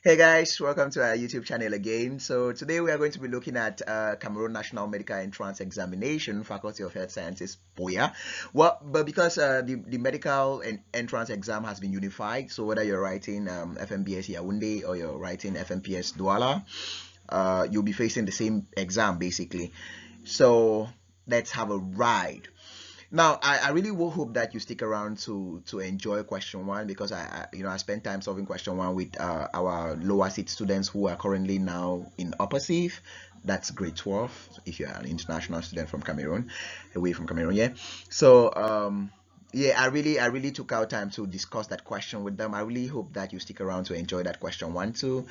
Hey guys, welcome to our YouTube channel again. So today we are going to be looking at Cameroon National Medical Entrance Examination, Faculty of Health Sciences, BOYA. Well, but because the medical entrance exam has been unified, so whether you're writing FMBS Yaoundé or you're writing FMPS Douala, you'll be facing the same exam basically. So let's have a ride. Now, I really will hope that you stick around to enjoy question one because I spent time solving question one with our lower seat students who are currently now in upper SIF. That's grade 12 if you're an international student from Cameroon, away from Cameroon, yeah. So yeah, I really took out time to discuss that question with them. I really hope that you stick around to enjoy that question one too.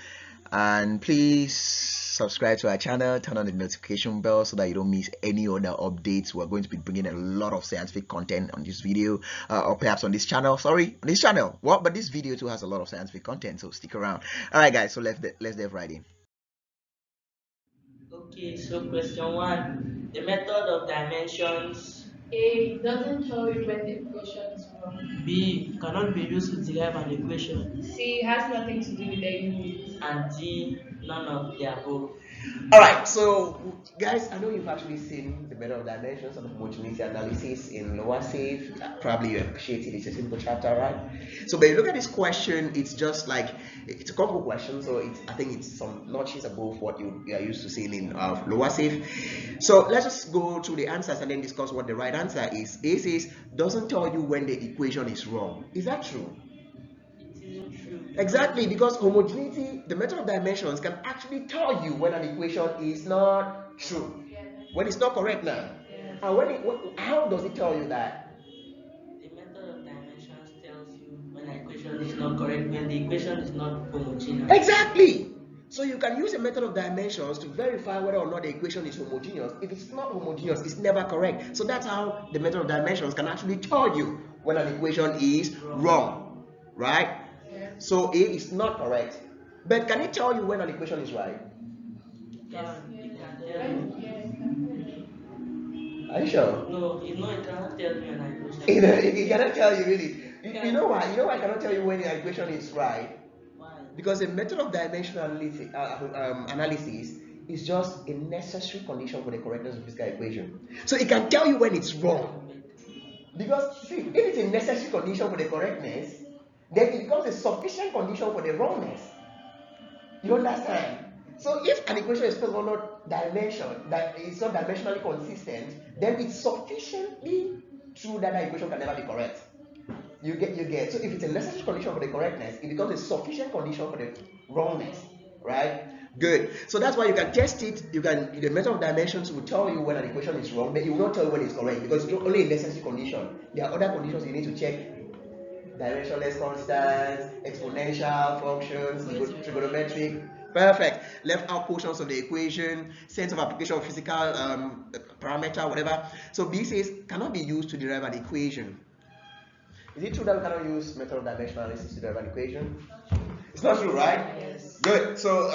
And please subscribe to our channel, turn on the notification bell so that you don't miss any other updates. We're going to be bringing a lot of scientific content on this video, or perhaps on this channel. Sorry, on this channel. What? But this video too has a lot of scientific content, so stick around. All right, guys. So let's dive right in. Okay, so question one. The method of dimensions. A doesn't tell you when the equation is wrong. B cannot be used to derive an equation. C has nothing to do with the unit. And D, none of the above. All right, so guys, I know you've actually seen the method of dimensions of homogeneity analysis in lower safe. Probably you appreciate it. It's a simple chapter, right? So when you look at this question, it's just like it's a couple question. So I think it's some notches above what you are used to seeing in lower safe. So let's just go through the answers and then discuss what the right answer is. A says doesn't tell you when the equation is wrong. Is that true? It isn't true. Exactly, because homogeneity, the method of dimensions can actually tell you when an equation is not true, when it's not correct now. And how does it tell you that? The method of dimensions tells you when an equation is not correct, when the equation is not homogeneous. Exactly. So you can use a method of dimensions to verify whether or not the equation is homogeneous. If it's not homogeneous, it's never correct. So that's how the method of dimensions can actually tell you when an equation is wrong, right? So A is not correct. But can it tell you when an equation is right? Yes, it can tell you. Are you sure? No, it cannot tell me an equation. It cannot tell you really. You know why? You know why I cannot tell you when the equation is right? Why? Because the method of dimensional analysis is just a necessary condition for the correctness of physical equation. So it can tell you when it's wrong. Because see, if it's a necessary condition for the correctness, then it becomes a sufficient condition for the wrongness. You understand? So if an equation is first of all not that it's not dimensionally consistent, then it's sufficiently true that that equation can never be correct. You get. So if it's a necessary condition for the correctness, it becomes a sufficient condition for the wrongness, right? Good. So that's why you can test it. The method of dimensions will tell you when an equation is wrong, but it will not tell you when it's correct because it's only a necessary condition. There are other conditions you need to check: dimensionless constants, exponential functions, trigonometric. Perfect. Left out portions of the equation, sense of application of physical parameter, whatever. So B says cannot be used to derive an equation. Is it true that we cannot use method of dimensional analysis to derive an equation? It's not true, right? Yes. Good. So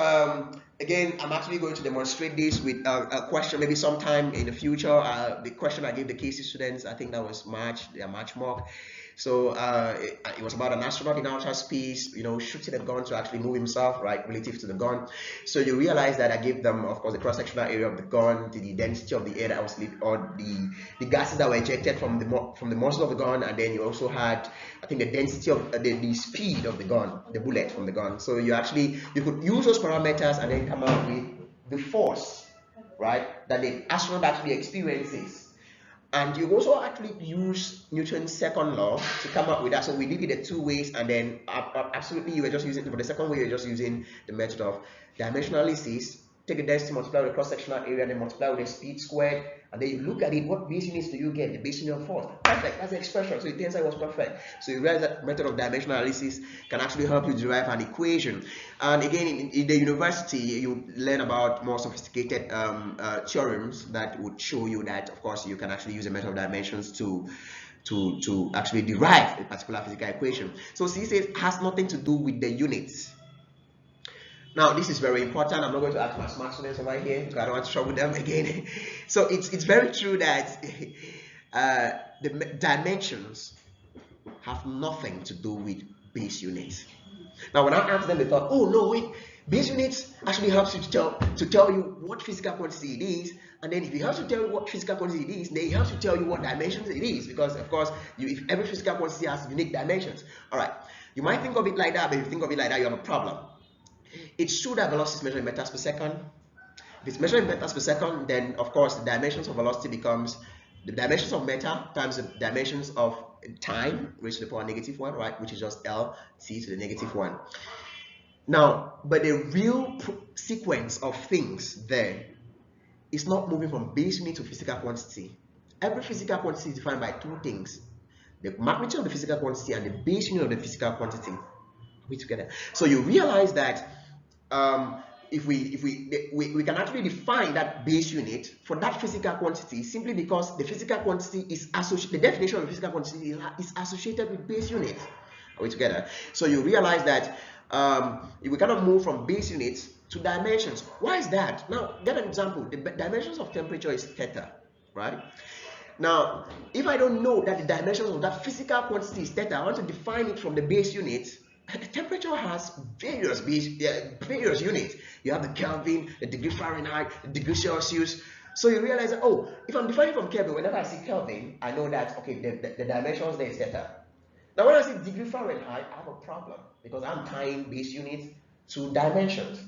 again, I'm actually going to demonstrate this with a question maybe sometime in the future. The question I gave the KC students, I think that was their March mock. So it was about an astronaut in outer space, shooting a gun to actually move himself, right, relative to the gun. So you realize that I gave them, of course, the cross-sectional area of the gun, the density of the air that was or the gases that were ejected from the muzzle of the gun, and then you also had, I think, the density of the speed of the gun, the bullet from the gun. So you could use those parameters and then come up with the force, right, that the astronaut actually experiences. And you also actually use Newton's second law to come up with that. So we did it the two ways, and then absolutely you were just using, for the second way, you're just using the method of dimensional analysis. Take the density, multiply with the cross-sectional area, then multiply with the speed squared, and then you look at it, what base units do you get? The base unit of force. Perfect, that's the expression. So it turns out it was perfect. So you realize that method of dimensional analysis can actually help you derive an equation. And again, in the university, you learn about more sophisticated theorems that would show you that, of course, you can actually use a method of dimensions to actually derive a particular physical equation. So C says has nothing to do with the units. Now, this is very important. I'm not going to ask my smart students over here because I don't want to trouble them again. So it's very true that the dimensions have nothing to do with base units. Now, when I asked them, they thought, oh no, wait, base units actually helps you to tell you what physical quantity it is, and then if it helps to tell you what physical quantity it is, then it helps to tell you what dimensions it is, because of course, if every physical quantity has unique dimensions. All right, you might think of it like that, but if you think of it like that, you have a problem. It should have velocity measured in meters per second. If it's measured in meters per second, then of course the dimensions of velocity becomes the dimensions of matter times the dimensions of time raised to the power -1, right? Which is just L c to the -1. Now, but the real sequence of things there is not moving from base unit to physical quantity. Every physical quantity is defined by two things: the magnitude of the physical quantity and the base unit of the physical quantity. We together. So you realize that if we can actually define that base unit for that physical quantity simply because the physical quantity is associated. The definition of the physical quantity is associated with base unit. Are we together? So you realize that if we cannot move from base units to dimensions. Why is that? Now, get an example. The dimensions of temperature is theta, right? Now, if I don't know that the dimensions of that physical quantity is theta, I want to define it from the base unit. Temperature has various units. You have the Kelvin, the degree Fahrenheit, the degree Celsius. So you realize that, oh, if I'm defining from Kelvin, whenever I see Kelvin, I know that, okay, the dimensions there is theta. Now, when I see degree Fahrenheit, I have a problem because I'm tying base units to dimensions,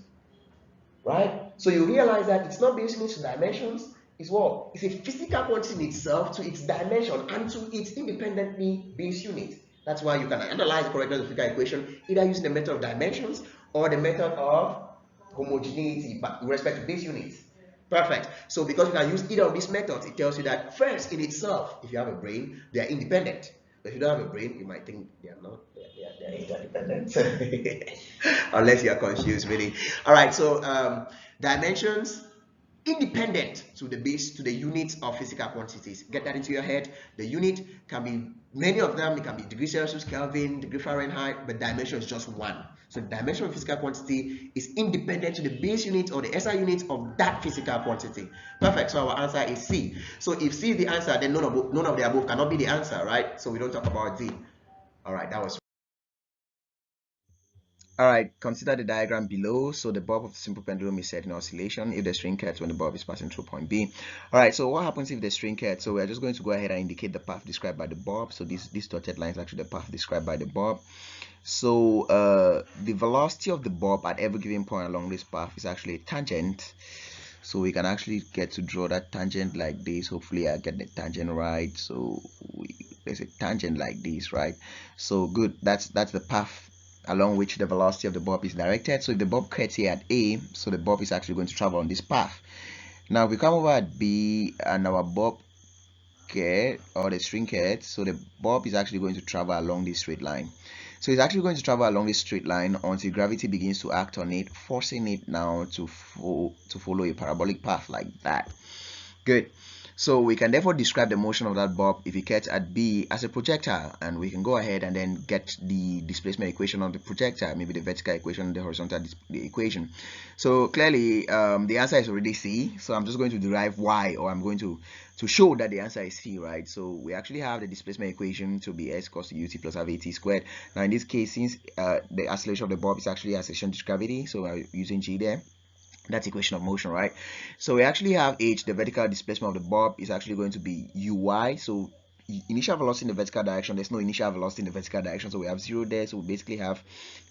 right? So you realize that it's not base units to dimensions. It's what? It's a physical quantity in itself to its dimension and to its independently base unit. That's why you can analyze the correctness of the physical equation either using the method of dimensions or the method of homogeneity, but with respect to base units. Perfect. So because you can use either of these methods, it tells you that first in itself, if you have a brain, they are independent. But if you don't have a brain, you might think they are not. They are interdependent. Unless you are confused, really. All right. So dimensions independent to the base, to the units of physical quantities. Get that into your head. The unit can be many of them. It can be degree Celsius, Kelvin, degree Fahrenheit, but dimension is just one. So the dimension of physical quantity is independent to the base unit or the SI unit of that physical quantity. Perfect. So our answer is C. So if C is the answer, then none of the above cannot be the answer, right? So we don't talk about D. All right, that was. All right, consider the diagram below. So the bulb of the simple pendulum is set in oscillation if the string cuts when the bulb is passing through point B. All right, so what happens if the string cuts? So we're just going to go ahead and indicate the path described by the bulb. So this dotted line is actually the path described by the bulb. So the velocity of the bulb at every given point along this path is actually a tangent. So we can actually get to draw that tangent like this. Hopefully I get the tangent right. So there's a tangent like this, right? So good, that's the path along which the velocity of the bulb is directed. So if the bulb cuts here at A, so the bulb is actually going to travel on this path. Now if we come over at B and our bulb cut, or the string cut, so the bulb is actually going to travel along this straight line. So it's actually going to travel along this straight line until gravity begins to act on it, forcing it now to follow a parabolic path like that. Good. So we can therefore describe the motion of that bulb if it cuts at B as a projectile, and we can go ahead and then get the displacement equation of the projectile, maybe the vertical equation, the horizontal equation. So clearly the answer is already C, so I'm just going to derive Y, or I'm going to show that the answer is C, right? So we actually have the displacement equation to be S equals to ut plus half at squared. Now in this case, since the acceleration of the bulb is actually acceleration due to gravity, so we're using G there. That's equation of motion, right? So we actually have H, the vertical displacement of the bulb is actually going to be Uy. So initial velocity in the vertical direction, there's no initial velocity in the vertical direction, so we have 0 there. So we basically have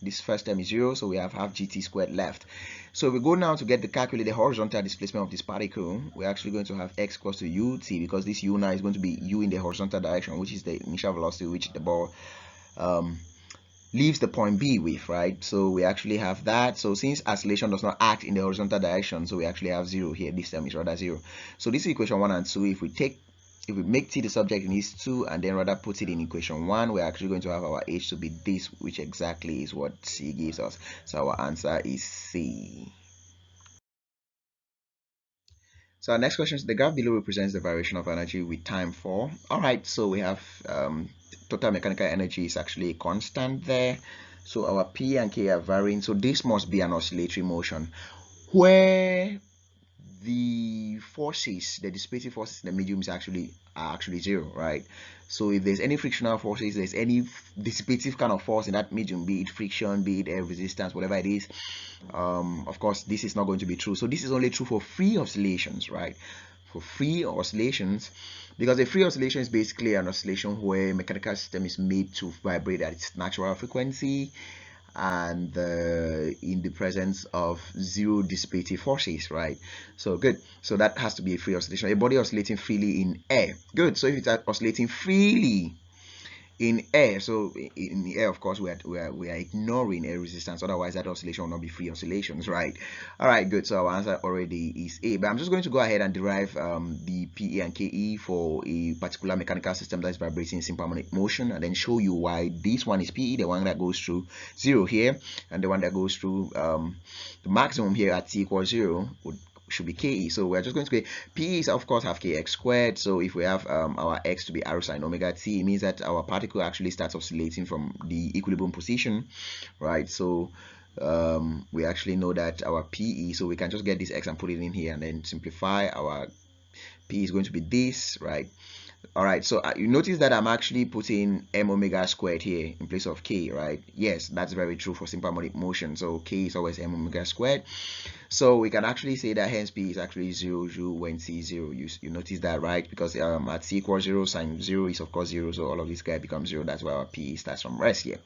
this first term is 0, so we have half gt squared left. So we go now to get the calculate the horizontal displacement of this particle. We're actually going to have x equals to ut, because this u now is going to be u in the horizontal direction, which is the initial velocity which the ball leaves the point B with, right? So we actually have that. So since acceleration does not act in the horizontal direction, so we actually have 0 here. This term is rather 0. So this is equation 1 and 2. If we make t the subject in these 2 and then rather put it in equation 1, we're actually going to have our h to be this, which exactly is what C gives us. So our answer is C. So our next question is, the graph below represents the variation of energy with time for. All right, so we have total mechanical energy is actually a constant there. So our P and K are varying. So this must be an oscillatory motion where the forces, the dissipative forces in the medium are actually zero, right? So if there's any frictional forces, there's any dissipative kind of force in that medium, be it friction, be it air resistance, whatever it is, of course this is not going to be true. So this is only true for free oscillations, right? For free oscillations, because a free oscillation is basically an oscillation where a mechanical system is made to vibrate at its natural frequency and in the presence of zero dissipative forces, right? So good. So that has to be a free oscillation. A body oscillating freely in air. Good. So if it's oscillating freely in air, so in the air, of course, we are ignoring air resistance, otherwise that oscillation will not be free oscillations, right? All right, good. So our answer already is A, but I'm just going to go ahead and derive the PE and KE for a particular mechanical system that is vibrating in simple harmonic motion, and then show you why this one is PE, the one that goes through 0 here, and the one that goes through the maximum here at t equals 0 should be KE. So we're just going to say P is of course have kx squared. So if we have our x to be r sine omega t, it means that our particle actually starts oscillating from the equilibrium position, right? So we actually know that our PE, so we can just get this x and put it in here and then simplify. Our P is going to be this, right? All right, so you notice that I'm actually putting m omega squared here in place of k, right? Yes, that's very true for simple harmonic motion. So k is always m omega squared. So we can actually say that hence P is actually 0 joule when C is 0. You notice that, right? Because at C equals 0, sine 0 is of course 0. So all of this guy becomes 0. That's why our P starts from rest here.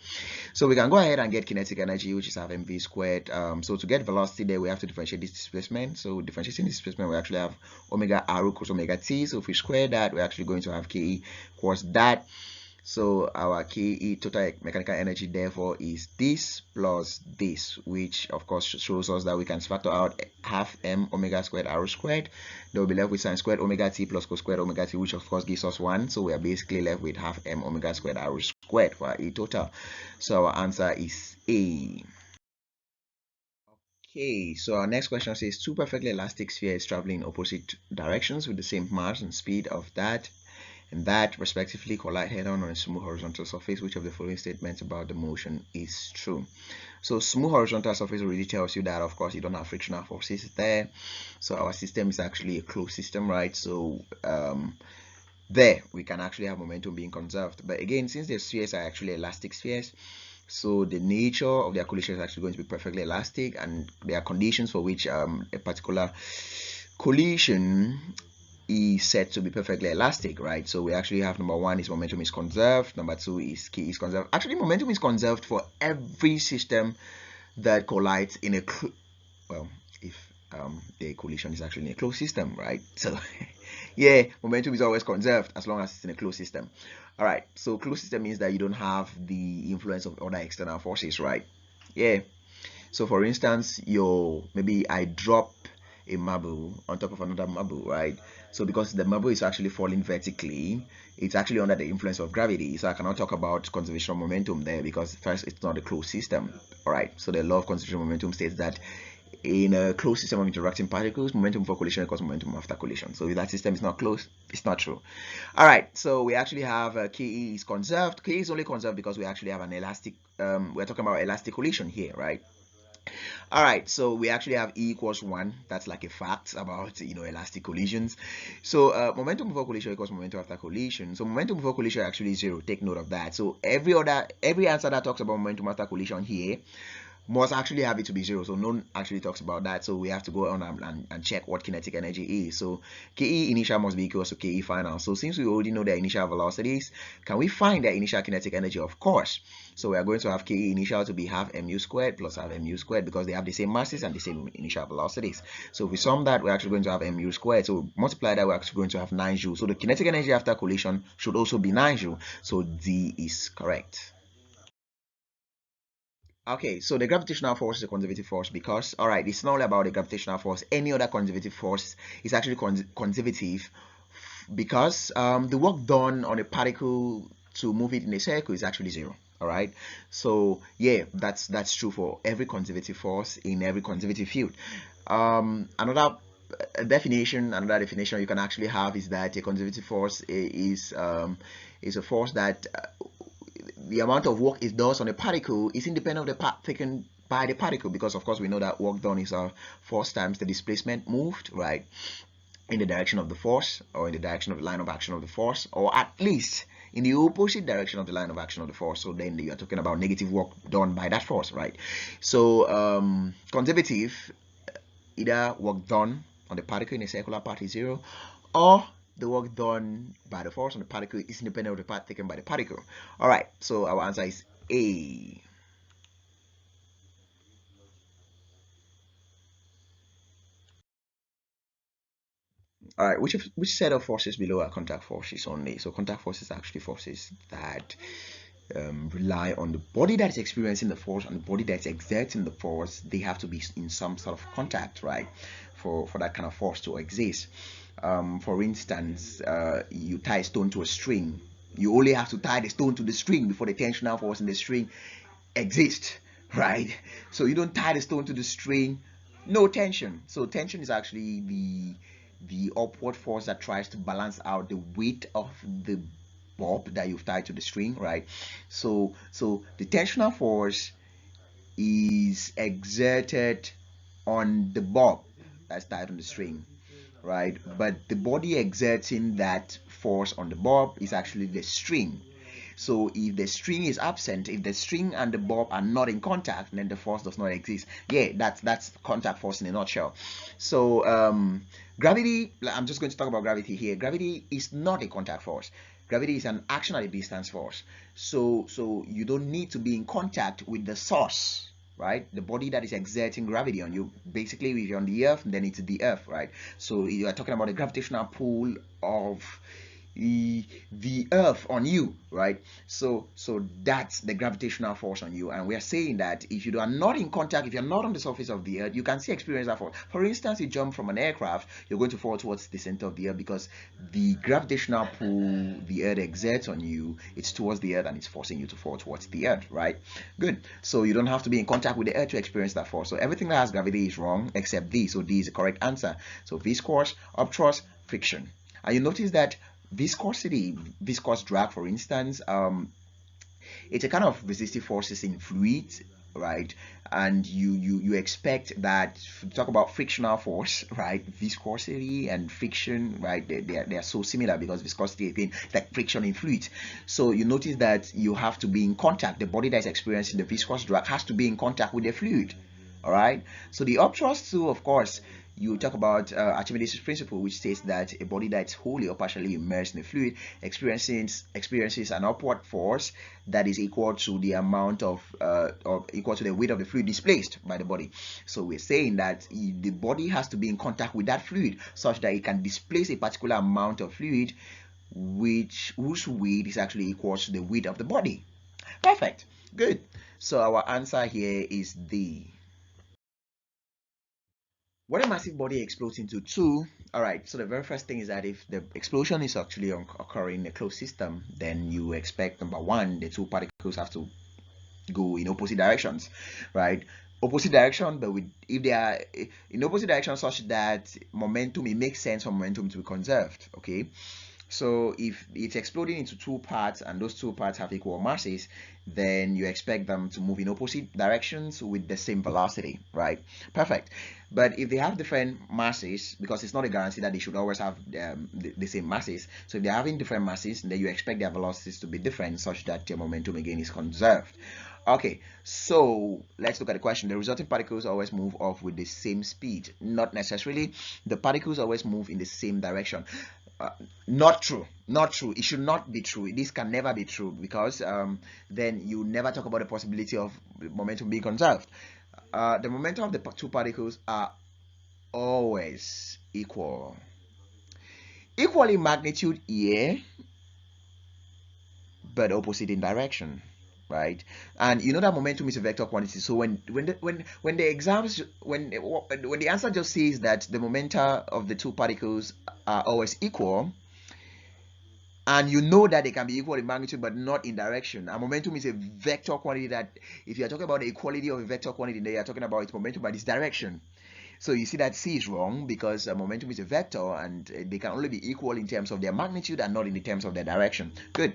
So we can go ahead and get kinetic energy, which is half mv squared. So to get velocity there, we have to differentiate this displacement. So differentiating this displacement, we actually have omega r equals omega t. So if we square that, we're actually going to have Ke equals that. So our Ke total mechanical energy therefore is this plus this, which of course shows us that we can factor out half m omega squared r squared. Then we'll be left with sine squared omega t plus cos squared omega t, which of course gives us 1. So we are basically left with half m omega squared r squared for our E total. So our answer is A. Okay, so our next question says two perfectly elastic spheres traveling in opposite directions with the same mass and speed of that and that respectively collide head-on on a smooth horizontal surface. Which of the following statements about the motion is true? So smooth horizontal surface already tells you that of course you don't have frictional forces there. So our system is actually a closed system, right? So there we can actually have momentum being conserved. But again, since the spheres are actually elastic spheres, so the nature of their collision is actually going to be perfectly elastic, and there are conditions for which a particular collision is said to be perfectly elastic, right? So we actually have number 1 is momentum is conserved, number 2 is K is conserved. Actually, momentum is conserved for every system that collides in a well, if the collision is actually in a closed system, right? So yeah, momentum is always conserved as long as it's in a closed system. All right, so closed system means that you don't have the influence of other external forces, right? Yeah. So for instance, maybe I drop a marble on top of another marble, right? So because the marble is actually falling vertically, it's actually under the influence of gravity. So I cannot talk about conservation of momentum there, because first, it's not a closed system. All right, so the law of conservation of momentum states that in a closed system of interacting particles, momentum before collision equals momentum after collision. So if that system is not closed, it's not true. All right, so we actually have Ke is conserved. Ke is only conserved because we actually have an elastic, we're talking about elastic collision here, right? All right, so we actually have E equals 1. That's like a fact about elastic collisions. So momentum before collision equals momentum after collision. So momentum before collision actually is 0. Take note of that. So every answer that talks about momentum after collision here must actually have it to be 0. So none actually talks about that. So we have to go on and check what kinetic energy is. So Ke initial must be equal to Ke final. So since we already know the initial velocities, can we find the initial kinetic energy? Of course. So we are going to have Ke initial to be half mu squared plus half mu squared, because they have the same masses and the same initial velocities. So if we sum that, we're actually going to have mu squared. So multiply that, we're actually going to have 9 joules. So the kinetic energy after collision should also be 9 joules. So D is correct. Okay, so the gravitational force is a conservative force because, all right, it's not only about the gravitational force. Any other conservative force is actually conservative because the work done on a particle to move it in a circle is actually 0. All right, so yeah, that's true for every conservative force in every conservative field. Another definition you can actually have is that a conservative force is a force that the amount of work it does on a particle is independent of the path taken by the particle, because of course we know that work done is force times the displacement moved, right? in the direction of the force, or in the direction of the line of action of the force, or at least in the opposite direction of the line of action of the force. So then you are talking about negative work done by that force, right? So conservative, either work done on the particle in a circular path is 0, or the work done by the force on the particle is independent of the path taken by the particle. All right, so our answer is A. All right, which set of forces below are contact forces only? So contact forces are actually forces that rely on the body that's experiencing the force and the body that's exerting the force. They have to be in some sort of contact, right, for that kind of force to exist. For instance, you tie a stone to a string. You only have to tie the stone to the string before the tensional force in the string exists, right? So you don't tie the stone to the string, no tension. So tension is actually the upward force that tries to balance out the weight of the bob that you've tied to the string, right? So the tensional force is exerted on the bob that's tied on the string, right? But the body exerting that force on the bob is actually the string. So if the string is absent, if the string and the bob are not in contact, then the force does not exist. Yeah, that's contact force in a nutshell. So gravity, I'm just going to talk about gravity here. Gravity is not a contact force. Gravity is an action at a distance force. So you don't need to be in contact with the source, right? The body that is exerting gravity on you. Basically, if you're on the earth, then it's the earth, right? So you are talking about the gravitational pull of the earth on you, right? So that's the gravitational force on you, and we are saying that if you are not in contact, if you're not on the surface of the earth, you can still experience that force. For instance, you jump from an aircraft, you're going to fall towards the center of the earth because the gravitational pull the earth exerts on you, it's towards the earth and it's forcing you to fall towards the earth, right? Good. So you don't have to be in contact with the earth to experience that force. So everything that has gravity is wrong except D. So D is the correct answer. So viscous, upthrust, friction. And you notice that viscosity, viscous drag, for instance, it's a kind of resistive forces in fluids, right? And you expect that, to talk about frictional force, right? Viscosity and friction, right? They are so similar because viscosity, again, like friction in fluids. So you notice that you have to be in contact. The body that is experiencing the viscous drag has to be in contact with the fluid. All right. So the upthrust too, of course, you talk about Archimedes' principle, which states that a body that's wholly or partially immersed in a fluid experiences an upward force that is equal to the amount of or equal to the weight of the fluid displaced by the body. So we're saying that the body has to be in contact with that fluid such that it can displace a particular amount of fluid, whose weight is actually equal to the weight of the body. Perfect. Good. So our answer here is D. When a massive body explodes into two, all right, so the very first thing is that if the explosion is actually occurring in a closed system, then you expect, number one, the two particles have to go in opposite directions, right? Opposite direction, but if they are in opposite direction such that momentum, it makes sense for momentum to be conserved, okay? So if it's exploding into two parts and those two parts have equal masses, then you expect them to move in opposite directions with the same velocity, right? Perfect. But if they have different masses, because it's not a guarantee that they should always have the same masses, so if they're having different masses, then you expect their velocities to be different such that their momentum again is conserved. Okay, so let's look at the question. The resulting particles always move off with the same speed. Not necessarily. The particles always move in the same direction. Not true, not true. It should not be true. This can never be true because then you never talk about the possibility of momentum being conserved. The momentum of the two particles are always equal. Equal in magnitude here, but opposite in direction, right? And you know that momentum is a vector quantity. So when the answer just says that the momenta of the two particles are always equal, and you know that they can be equal in magnitude but not in direction. And momentum is a vector quantity that, if you're talking about the equality of a vector quantity, then you're talking about its momentum by its direction. So you see that C is wrong because momentum is a vector and they can only be equal in terms of their magnitude and not in the terms of their direction. Good.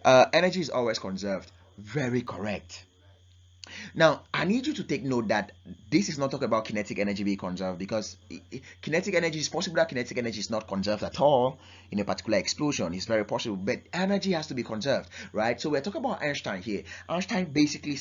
Energy is always conserved. Very correct. Now, I need you to take note that this is not talking about kinetic energy being conserved, because kinetic energy is possible that kinetic energy is not conserved at all in a particular explosion. It's very possible, but energy has to be conserved, right? So we're talking about Einstein here. Einstein basically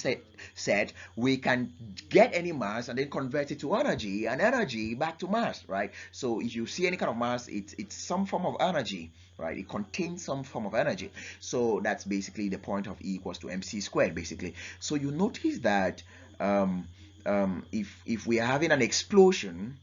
said we can get any mass and then convert it to energy, and energy back to mass, right? So if you see any kind of mass, it's some form of energy, right? It contains some form of energy. So that's basically the point of E equals to mc squared, basically. So you notice that if we are having an explosion,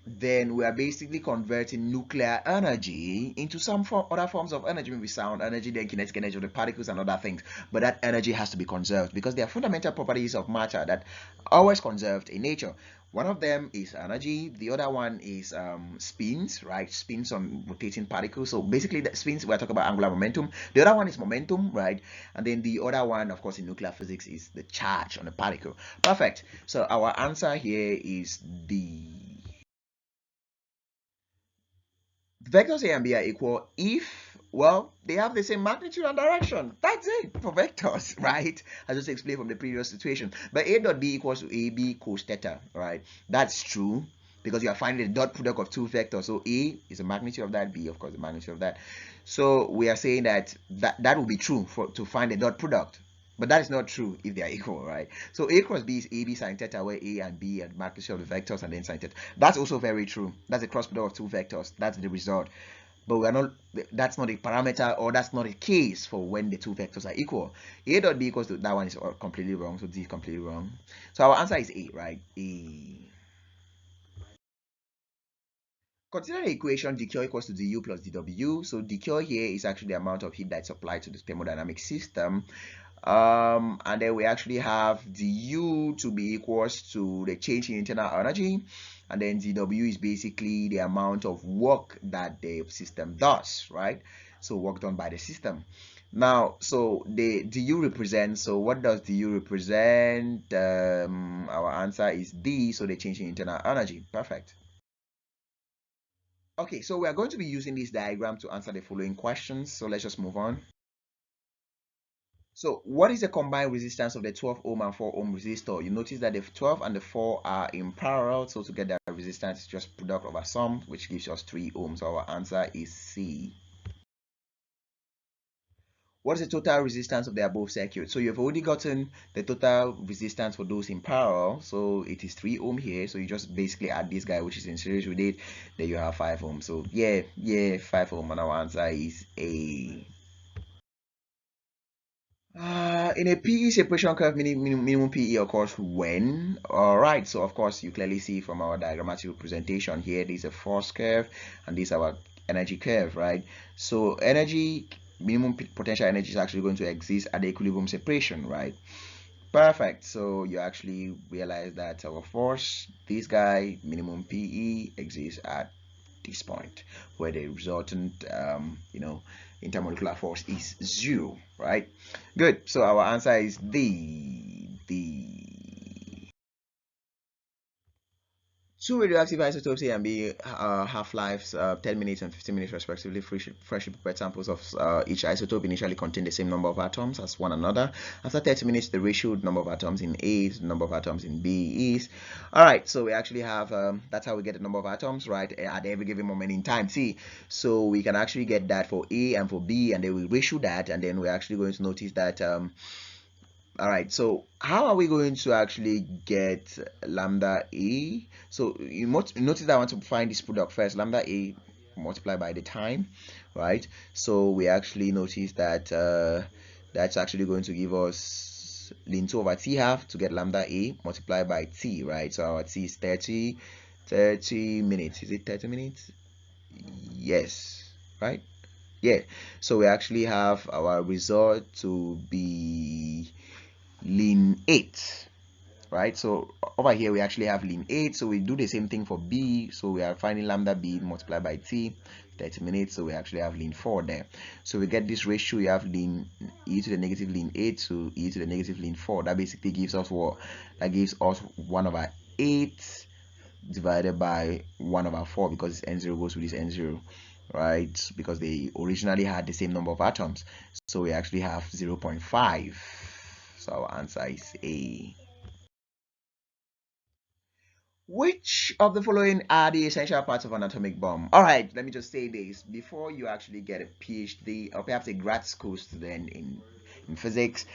then we are basically converting nuclear energy into some other forms of energy, maybe sound energy, then kinetic energy of the particles and other things. But that energy has to be conserved because there are fundamental properties of matter that are always conserved in nature. One of them is energy. The other one is spins, right? Spins on rotating particles. So basically, the spins, we're talking about angular momentum. The other one is momentum, right? And then the other one, of course, in nuclear physics is the charge on the particle. Perfect. So our answer here is the vectors A and B are equal if, well, they have the same magnitude and direction. That's it for vectors, right? I just explained from the previous situation. But A dot B equals to AB cos theta, right? That's true because you are finding the dot product of two vectors. So A is the magnitude of that, B, of course, the magnitude of that. So we are saying that that will be true to find the dot product. But that is not true if they are equal, right? So A cross B is AB sine theta, where A and B are the magnitude of the vectors and then sine theta. That's also very true. That's the cross product of two vectors. That's the result. But we're not. That's not a parameter, or that's not a case for when the two vectors are equal. A dot B equals to, that one is completely wrong. So D is completely wrong. So our answer is A, right? A. Consider the equation dq equals to du plus dw. So dq here is actually the amount of heat that's applied to the thermodynamic system. And then we actually have du to be equals to the change in internal energy, and then dw is basically the amount of work that the system does, right? So work done by the system. Now, so the du represents, so what does du represent? Our answer is D, so the change in internal energy. Perfect. Okay, so we are going to be using this diagram to answer the following questions. So let's just move on. So what is the combined resistance of the 12 ohm and 4 ohm resistor? You notice that the 12 and the 4 are in parallel, so to get that resistance is just product over sum, which gives us 3 ohms. So our answer is C. What is the total resistance of the above circuit? So you've already gotten the total resistance for those in parallel, so it is 3 ohm here. So you just basically add this guy, which is in series with it, then you have 5 ohm. So yeah, 5 ohm, and our answer is A. In a PE separation curve, minimum PE occurs when? All right, so of course you clearly see from our diagrammatic representation here, this is a force curve and this is our energy curve, right? So energy, minimum potential energy is actually going to exist at the equilibrium separation, right? Perfect. So you actually realize that our force, this guy, minimum PE, exists at this point where the resultant intermolecular force is 0, right? Good. So our answer is the two radioactive isotopes A and B half-lives 10 minutes and 15 minutes respectively. Freshly prepared samples of each isotope initially contain the same number of atoms as one another. After 30 minutes, the ratio number of atoms in A to the number of atoms in B is. Alright, so we actually have, that's how we get the number of atoms, right, at every given moment in time, T. So we can actually get that for A and for B, and then we ratio that, and then we're actually going to notice that all right, so how are we going to actually get lambda A? So you notice that I want to find this product first, lambda A multiplied by the time, right? So we actually notice that that's actually going to give us ln 2 over t half to get lambda A multiplied by t, right? So our t is 30 minutes. Is it 30 minutes? Yes, right? Yeah, so we actually have our result to be ln 8, right? So over here we actually have ln 8, so we do the same thing for B. So we are finding lambda B multiplied by t, 30 minutes, so we actually have ln 4 there. So we get this ratio, you have ln e to the negative ln 8 to e to the negative ln 4. That basically gives us what? That gives us 1 over 8 divided by 1 over 4, because this n0 goes with this n0, right? Because they originally had the same number of atoms, so we actually have 0.5. So our answer is A. Which of the following are the essential parts of an atomic bomb? All right, let me just say this before you actually get a PhD or perhaps a grad school student in physics.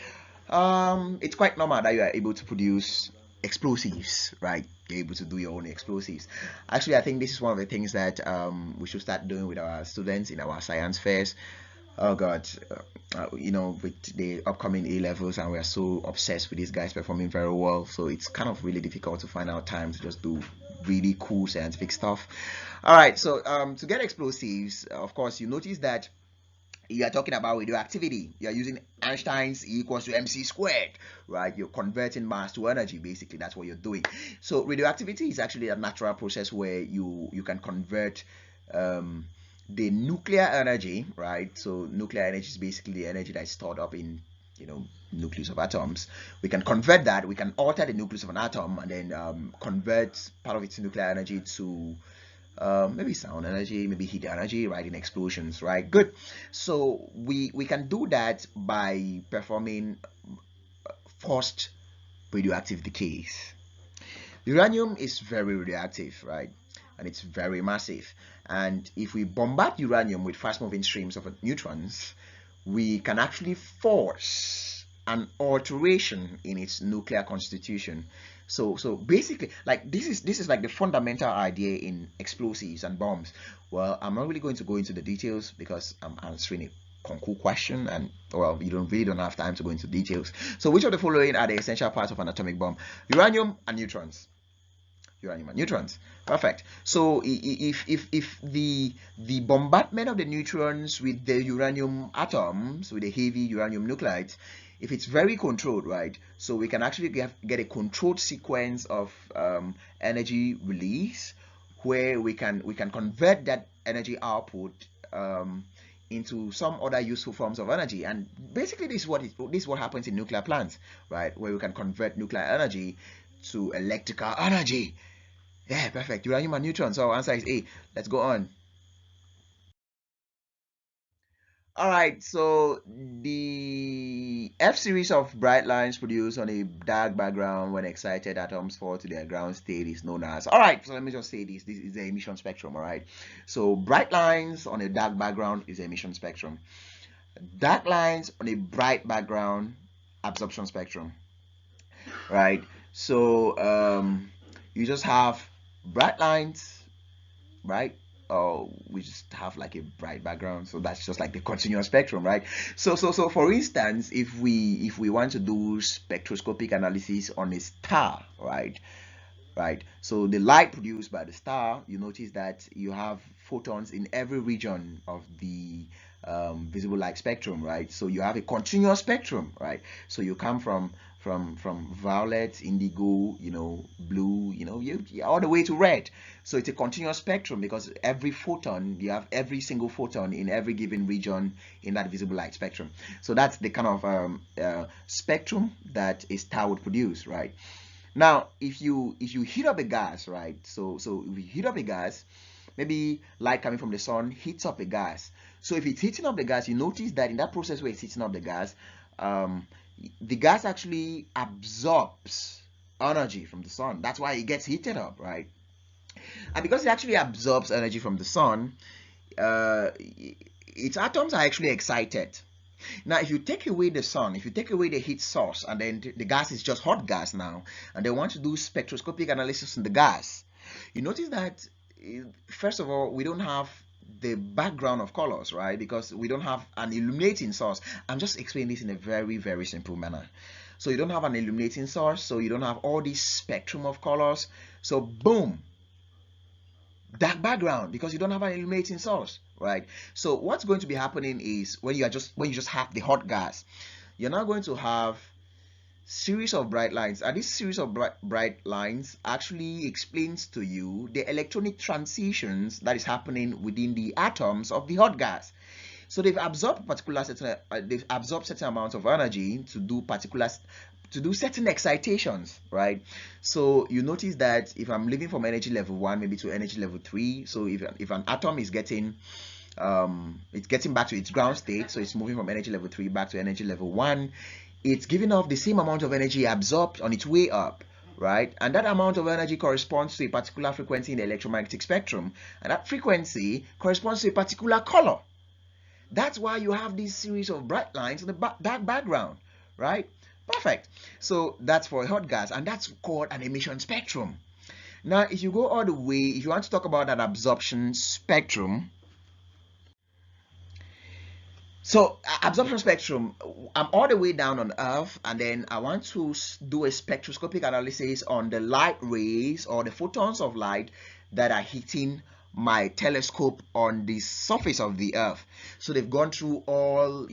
It's quite normal that you are able to produce explosives, right? You're able to do your own explosives. Actually, I think this is one of the things that we should start doing with our students in our science fairs. Oh God, with the upcoming A levels, and we're so obsessed with these guys performing very well, so it's kind of really difficult to find out time to just do really cool scientific stuff. All right, so to get explosives, of course, you notice that you are talking about radioactivity. You are using Einstein's E equals to mc squared, right? You're converting mass to energy. Basically, that's what you're doing. So radioactivity is actually a natural process where you can convert the nuclear energy, right? So nuclear energy is basically the energy that's stored up in nucleus of atoms. We can convert that. We can alter the nucleus of an atom and then convert part of its nuclear energy to maybe sound energy, maybe heat energy, right, in explosions, right? Good. So we can do that by performing forced radioactive decays. Uranium is very radioactive, right? And it's very massive. And if we bombard uranium with fast moving streams of neutrons, we can actually force an alteration in its nuclear constitution. So basically, like this is like the fundamental idea in explosives and bombs. Well, I'm not really going to go into the details because I'm answering a concours question, and well, you don't have time to go into details. So which of the following are the essential parts of an atomic bomb? Uranium and neutrons. Uranium and neutrons. Perfect. So if the bombardment of the neutrons with the uranium atoms, with the heavy uranium nuclides, if it's very controlled, right? So we can actually get a controlled sequence of energy release, where we can convert that energy output into some other useful forms of energy. And basically this is what happens in nuclear plants, right? Where we can convert nuclear energy to electrical energy. Yeah, perfect. Uranium and neutrons. So our answer is A. Let's go on. All right, so the F series of bright lines produced on a dark background when excited atoms fall to their ground state is known as. All right, so let me just say this. This is the emission spectrum, all right? So bright lines on a dark background is the emission spectrum. Dark lines on a bright background, absorption spectrum, right? So you just have bright lines, right? Or we just have like a bright background, so that's just like the continuous spectrum, right? So for instance, if we want to do spectroscopic analysis on a star, right, so the light produced by the star, you notice that you have photons in every region of the visible light spectrum, right? So you have a continuous spectrum, right? So you come from violet, indigo, blue, all the way to red. So it's a continuous spectrum because every photon, you have every single photon in every given region in that visible light spectrum. So that's the kind of spectrum that a star would produce, right? Now, if you heat up a gas, right? So if you heat up a gas, maybe light coming from the sun heats up a gas. So if it's heating up the gas, you notice that in that process where it's heating up the gas actually absorbs energy from the sun. That's why it gets heated up, right? And because it actually absorbs energy from the sun, its atoms are actually excited. Now, if you take away the sun, if you take away the heat source, and then the gas is just hot gas now, and they want to do spectroscopic analysis on the gas, you notice that, first of all, we don't have the background of colors, right? Because we don't have an illuminating source. I'm just explaining this in a very, very simple manner. So you don't have an illuminating source, so you don't have all this spectrum of colors. So boom, dark background because you don't have an illuminating source, right? So what's going to be happening is when you just have the hot gas, you're now going to have series of bright lines, and this series of bright lines actually explains to you the electronic transitions that is happening within the atoms of the hot gas. So they've absorbed certain amounts of energy to do certain excitations, right? So you notice that if I'm living from energy level 1 maybe to energy level 3, so if an atom is getting it's getting back to its ground state, so it's moving from energy level 3 back to energy level 1, it's giving off the same amount of energy absorbed on its way up, right? And that amount of energy corresponds to a particular frequency in the electromagnetic spectrum, and that frequency corresponds to a particular color. That's why you have this series of bright lines in the dark background, right? Perfect. So that's for a hot gas, and that's called an emission spectrum. Now, if you go all the way, if you want to talk about that absorption spectrum, so absorption spectrum, I'm all the way down on Earth, and then I want to do a spectroscopic analysis on the light rays or the photons of light that are hitting my telescope on the surface of the Earth. So they've gone through all,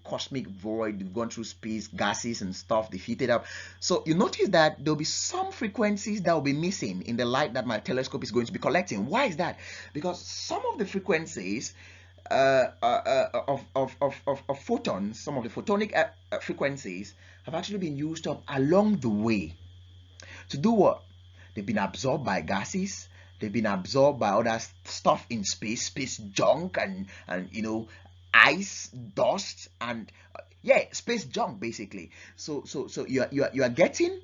cosmic void, they've gone through space, gases and stuff, they've heated up. So you notice that there'll be some frequencies that will be missing in the light that my telescope is going to be collecting. Why is that? Because some of the frequencies of photons, some of the photonic frequencies have actually been used up along the way. To do what? They've been absorbed by gases, they've been absorbed by other stuff in space junk and ice, dust, and yeah, space junk basically. So you are getting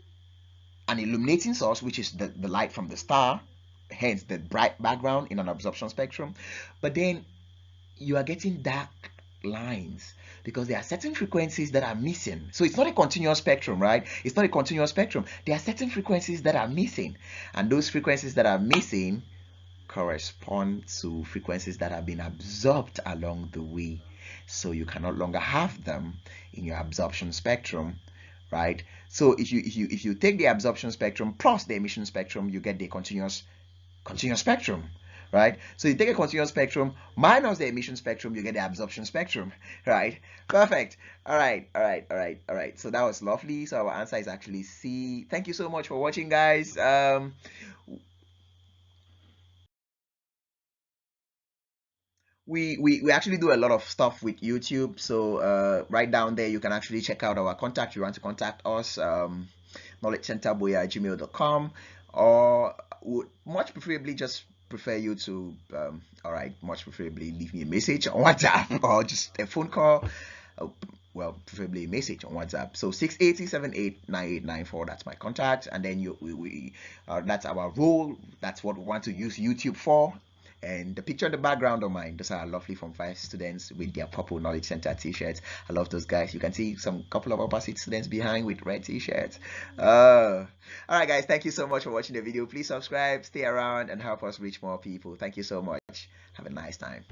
an illuminating source, which is the light from the star, hence the bright background in an absorption spectrum. But then you are getting dark lines because there are certain frequencies that are missing. So it's not a continuous spectrum, right? It's not a continuous spectrum. There are certain frequencies that are missing, and those frequencies that are missing correspond to frequencies that have been absorbed along the way. So you can no longer have them in your absorption spectrum, right? So if you take the absorption spectrum plus the emission spectrum, you get the continuous spectrum, right? So you take a continuous spectrum minus the emission spectrum, you get the absorption spectrum, right? Perfect. All right. So that was lovely. So our answer is actually C. Thank you so much for watching, guys. We actually do a lot of stuff with YouTube. So right down there, you can actually check out our contact. If you want to contact us, knowledgecenterboya@gmail.com, or would much preferably just prefer you to all right, much preferably leave me a message on WhatsApp or just a phone call. uh, well, preferably a message on WhatsApp. So 680789894, that's my contact. And then that's our role. That's what we want to use YouTube for. And the picture in the background of mine, those are lovely from 5 students with their purple Knowledge Center t-shirts. I love those guys. You can see some couple of opposite students behind with red t-shirts. All right, guys, thank you so much for watching the video. Please subscribe, stay around, and help us reach more people. Thank you so much. Have a nice time.